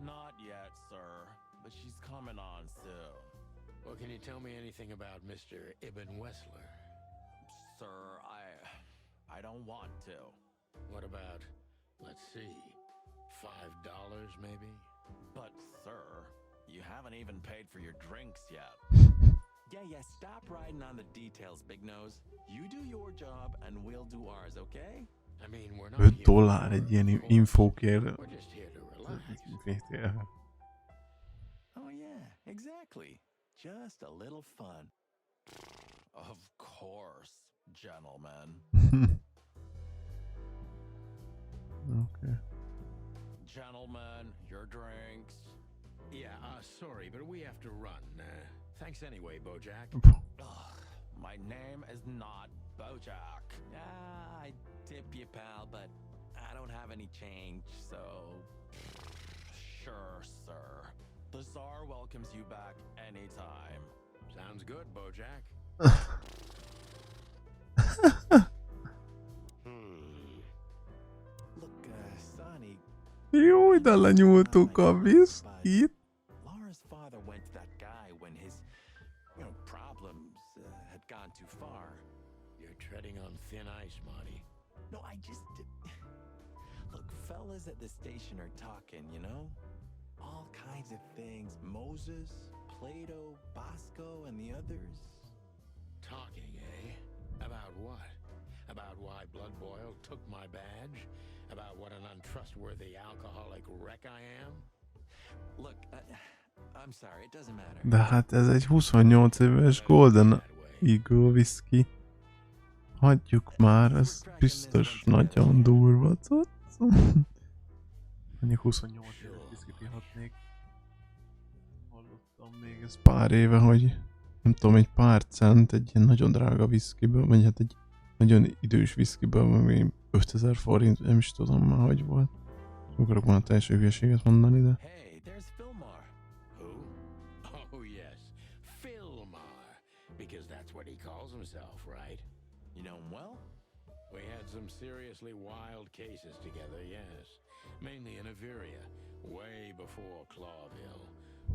Not yet, sir. But she's coming on soon. Well, can you tell me anything about Mr. Ibn Wessler? Sir, I don't want to. What about, let's see, $5 maybe? But, sir, you haven't even paid for your drinks yet. Yeah, stop riding on the details, Big Nose. You do your job and we'll do ours, okay? I mean, we're not $5 egy ilyen infókért. We're just here to relax. Oh yeah, exactly. Just a little fun. Of course, gentlemen. Okay. Gentlemen, your drinks. Yeah, sorry, but we have to run. Thanks anyway, Bojack. Ugh, my name is not Bojack. I tip you, pal, but I don't have any change, so... Sure, sir. The Tsar welcomes you back anytime. Sounds good, Bojack. Look, Sonny... Jó, ide lenyúltuk a viszkit. Laura's father went to that guy when his, problems had gone too far. You're treading on thin ice, Marty. No, I just... Look, fellas at the station are talking, All kinds of things. Moses, Plato, Bosco, and the others. Talking, eh? About what? About why Blood Boil took my badge? About what an untrustworthy alcoholic wreck I am? Look, I'm sorry, it doesn't matter. De hát ez egy 28 éves Golden Eagle whisky. Hagyjuk már, ez biztos nagyon durva. Mondjuk 28 éves whiskyt ihatnék. Hallottam még ez pár éve, hogy nem tudom, egy pár cent egy ilyen nagyon drága whiskyből, vagy hát egy nagyon idős whiskyből, még 5000 forint, nem is tudom már, hogy volt. Nem akarok volna teljesen hülyeséget mondani, de... Hey, there's Fillmore. Who? Oh, yes. Philmar. Because that's what he calls himself, right? You know him well? We had some seriously wild cases together, yes. Mainly in Averia, way before Clawville.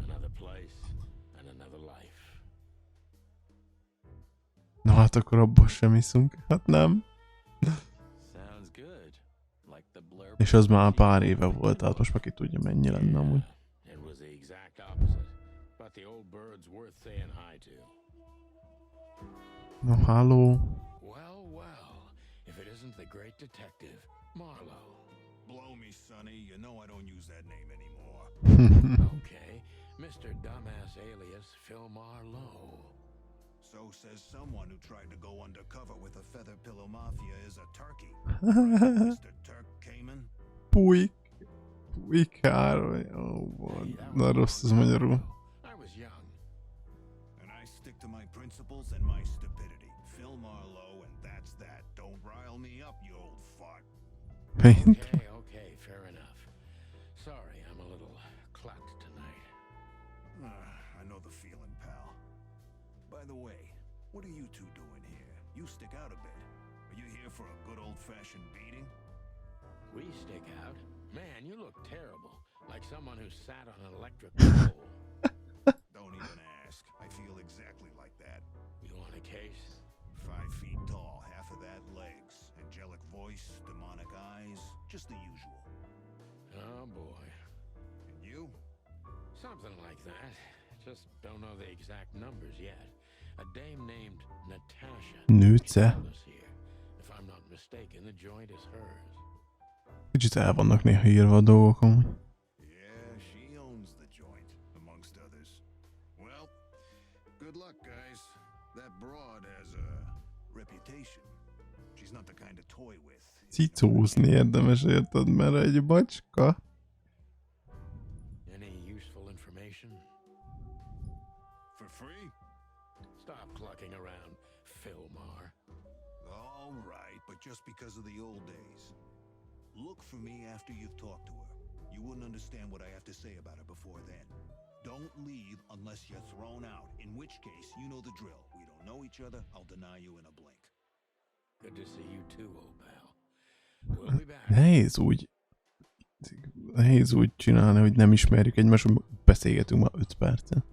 Another place and another life. Na hát akkor abból sem iszunk. Hát nem. Sounds good. Like the blurb És az már pár éve volt, tehát most már ki tudja mennyi lenne amúgy. It was the exact opposite. But the old bird's worth saying hi to. Na, halló. Well, well. If it isn't the great detective, Marlowe. Blow me, Sonny. You know I don't use that name anymore. Okay. Mr. Dumbass alias Phil Marlowe. So says someone who tried to go undercover with a Feather Pillow Mafia is a turkey. Right, Mr. Turk Cayman? Puik. Puikár. Ó, na rossz az magyarul. I was young. And I stick to my principles and my stupidity. Phil Marlowe, and that's that. Don't rile me up, you old fart. Okay, fair enough. Sorry, I'm a little clucked tonight. I know the feeling, pal. By the way, what are you two doing here? You stick out a bit. Are you here for a good old-fashioned beating? We stick out? Man, you look terrible. Like someone who sat on an electric pole. Don't even ask. I feel exactly like that. You want a case? 5 feet tall, half of that legs. Angelic voice, demonic eyes, just the usual. Oh boy. And you? Something like that. Just don't know the exact numbers yet. A dame named Natasha. Nőce. told us here. If I'm not mistaken, the joint is hers. Kicsit el vannak néha írva a dolgok amúgy. Yeah, she owns the joint, amongst others. Well, good luck, guys. That broad has a reputation. She's not the kind to toy with. Cicózni érdemes, érted, mert egy bacska. Any useful information? For free? Stop clucking around, Philmar. All right, but just because of the old days. Look for me after you've talked to her. You wouldn't understand what I have to say about her before then. Don't leave unless you're thrown out, in which case, you know the drill. We don't know each other, I'll deny you in a blink. Good to see you too, old pal. We'll be back. Nehéz úgy csinálni, hogy nem ismerjük egymást, hogy beszélgetünk már 5 percen.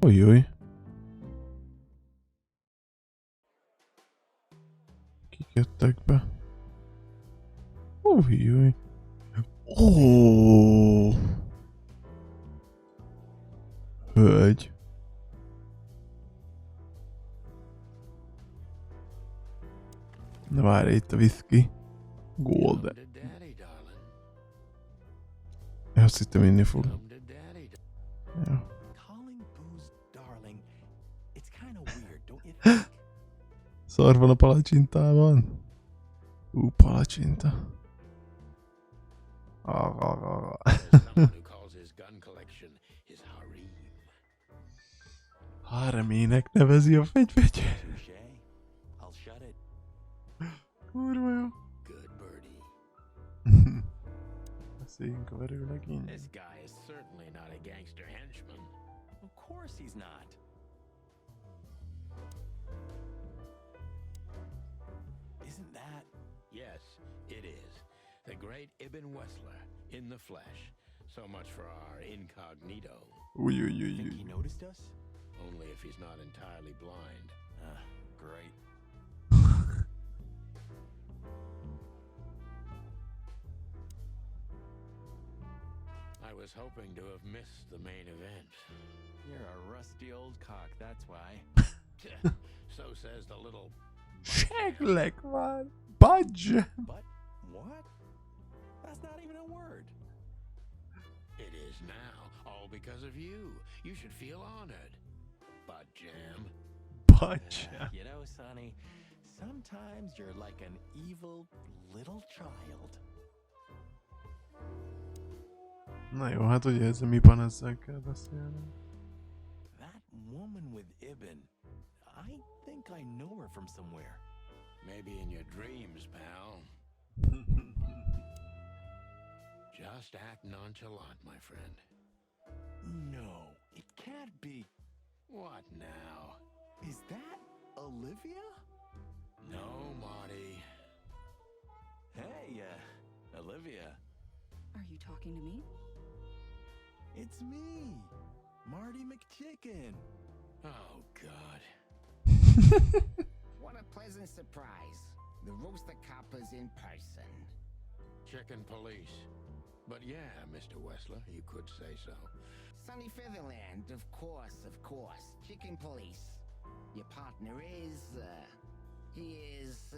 Ojjoj. Kik jöttek be? Ojjoj. Ó. Hölgy. Na várj, itt a whisky. Golden. Come to daddy, darling. Azt hittem inni fog. Come to daddy. Ja. Calling booze darling, it's kind of weird, don't you think? Szar van a palacsintában. Palacsinta. There's someone who calls his gun collection his harem. Haremének nevezi a fegyvert. Touché. I'll shut it. Kurva jó. Good birdie. Beszéljünk a verőlegényről. This guy is certainly not a gangster henchman. Of course he's not. Isn't that? Yes, it is. The great Ibn Wessler in the flesh. So much for our incognito. Think he noticed us? Only if he's not entirely blind. Great. I was hoping to have missed the main event. You're a rusty old cock, that's why. So says the little... Seglek van. Budge. But what? That's not even a word. It is now, all because of you. You should feel honored. Butt jam. Budge. You know, Sonny, sometimes you're like an evil little child. Na jó, hát ugye ezzel mi panasszal kell beszélni. That woman with Ibn, I think I know her from somewhere. Maybe in your dreams, pal. Just act nonchalant, my friend. No, it can't be. What now? Is that Olivia? No, Marty. Hey, Olivia. Are you talking to me? It's me, Marty McChicken. Oh, God. What a pleasant surprise. The Rooster Coppers in person. Chicken police. But yeah, Mr. Wessler, you could say so. Sunny Featherland, of course, of course. Chicken police. Your partner is, he is,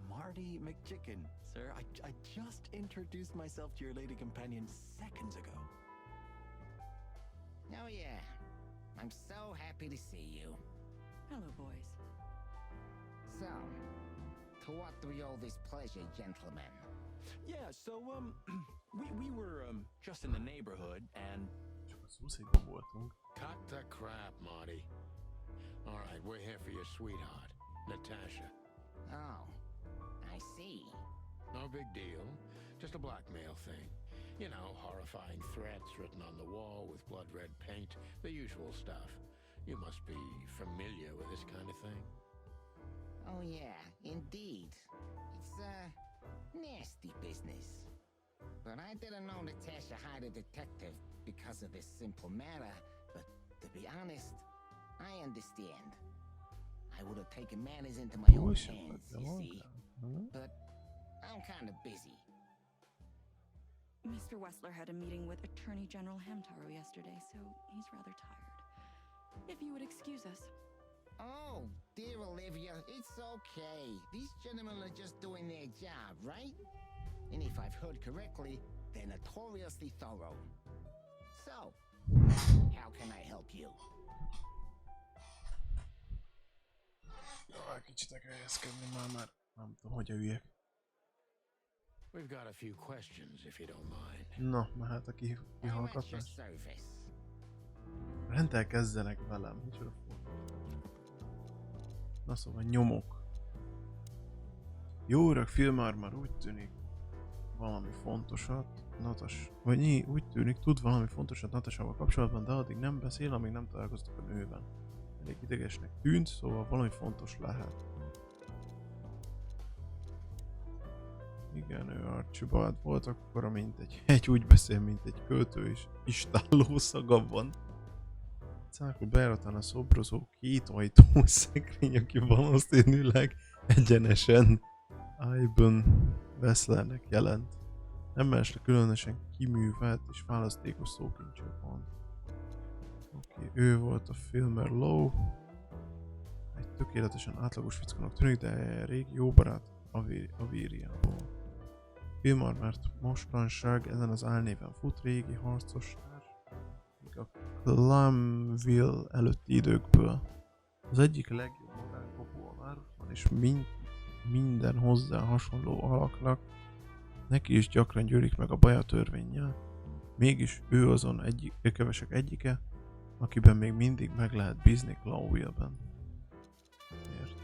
Marty McChicken, sir. I just introduced myself to your lady companion seconds ago. Oh yeah. I'm so happy to see you. Hello, boys. So, to what do we owe this pleasure, gentlemen? Yeah, so, we were, just in the neighborhood, and... Csak a szomszédban voltunk. Cut the crap, Marty. All right, we're here for your sweetheart, Natasha. Oh, I see. No big deal. Just a blackmail thing. You know, horrifying threats written on the wall with blood red paint. The usual stuff. You must be familiar with this kind of thing. Oh yeah, indeed. It's, nasty business. But I didn't know Natasha hired a detective because of this simple matter. But to be honest, I understand. I would have taken matters into my own hands, you see. But I'm kind of busy. Mr. Wessler had a meeting with Attorney General Hamtaro yesterday, so he's rather tired. If you would excuse us. Oh, dear Olivia, it's okay. These gentlemen are just doing their job, right? And if I've heard correctly, they're notoriously thorough. So, how can I help you? Jaj, kicsit el kell helyezkedni már nem tudom, hogy üljek. We've got a few questions, if you don't mind. Na, mehet a I'm at your kihallgatás. service. Rendelkezzenek velem. Micsoda Na szóval nyomok. Jó öreg filmár már úgy tűnik valami fontosat úgy tűnik tud valami fontosat Natasával kapcsolatban, de addig nem beszél, amíg nem találkoztak a nővel. Elég idegesnek tűnt, szóval valami fontos lehet. Igen, ő Archibald volt akkora, mint egy úgy beszél, mint egy költő, és istálló szaga van. Cákul bejáratán a szobrozó két ajtós szekrény, aki valószínűleg egyenesen Ivan Wesslernek jelent. Nem mellesleg különösen kiművelt és választékos szókincse van. Oké, ő volt a filmer Low. Egy tökéletesen átlagos fickónak tűnik, de régi jó barát Avériából. Filmar, mert mostanság ezen az álnéven fut régi harcos társ, míg a Clumville előtti időkből. Az egyik legjobb magánkapó a városban, és minden hozzá hasonló alaknak neki is gyakran gyűlik meg a baj a törvénnyel. Mégis ő azon kevesek egyike, akiben még mindig meg lehet bízni Clumville-ben. Értem.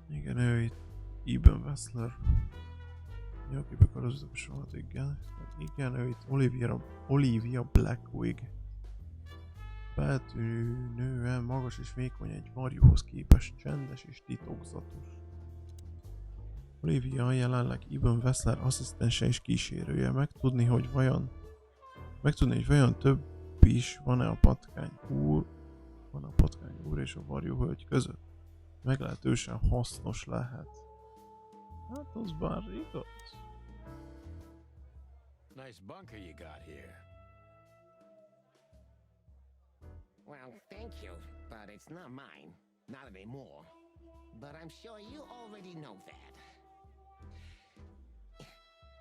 Igen, ő itt Eben Wessler. Jó, akiben karozatosan volt, igen. Igen, ő itt Olivia Blackwig. Feltűnő nően, magas és vékony, egy varjúhoz képest csendes és titokzatos. Olivia jelenleg Eben Wessler asszisztense és kísérője. Megtudni, hogy vajon több is van-e a patkány úr és a varjúhölgy között. Meglehetősen hasznos lehet. Hát az bár igaz. Nice bunker you got here. Well, thank you, but it's not mine. Not anymore. But I'm sure you already know that.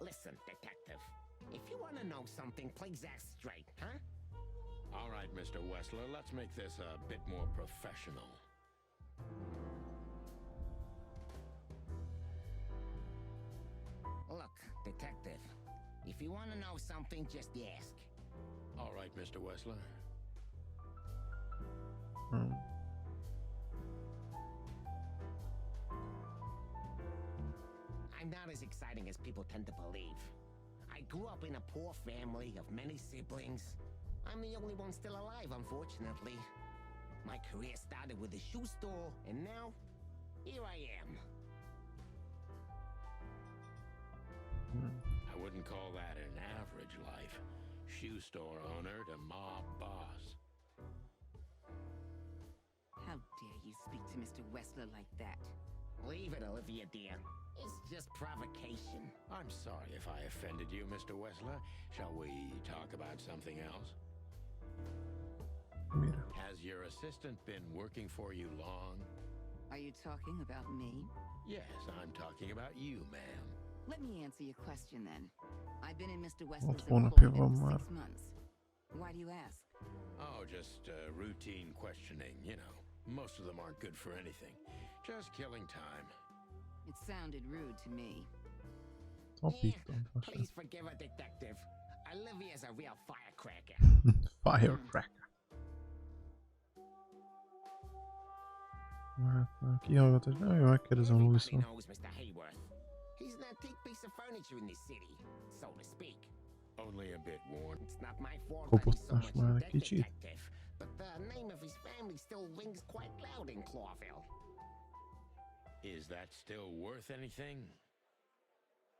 Listen, detective. If you want to know something, please ask straight, huh? All right, Mr. Wessler, let's make this a bit more professional. Look, detective. If you want to know something, just ask. All right, Mr. Wessler. I'm not as exciting as people tend to believe. I grew up in a poor family of many siblings. I'm the only one still alive, unfortunately. My career started with a shoe store, and now, here I am. I wouldn't call that an average life. Shoe store owner to mob boss. How dare you you speak to Mr. Wessler like that. Leave it, Olivia, dear. It's just provocation. I'm sorry if I offended you, Mr. Wessler. Shall we talk about something else? Mire? Has your assistant been working for you long? Are you talking about me? Yes, I'm talking about you, ma'am. Let me answer your question then. I've been in Mr. Wessler's hónapja van employment már. for 6 months. Why do you ask? Oh, just routine questioning, you know. Most of them aren't good for anything. Just killing time. It sounded rude to me. Tapítom, Please forgive a detective. Olivia's a real firecracker. Firecracker. Hát, kihallgatás. Na, jó, megkérdezem Everybody Louison. knows Mr. Hayworth. He's an antique piece of furniture in this city, so to speak. Only a bit worn. It's not my fault that he's so Kopogtass much már in egy debt, kicsit. detective. But the name of his family still rings quite loud in Clawville. Is that still worth anything?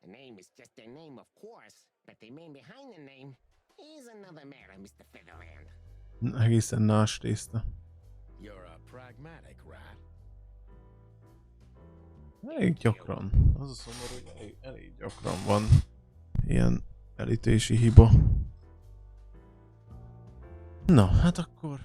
The name is just their name, of course, but the man behind the name is another matter, Mr. Featherland. Egészen más tészta. You're a pragmatic rat. Elég gyakran. Az a szomorú, hogy elég gyakran van ilyen elítési hiba. Na, hát akkor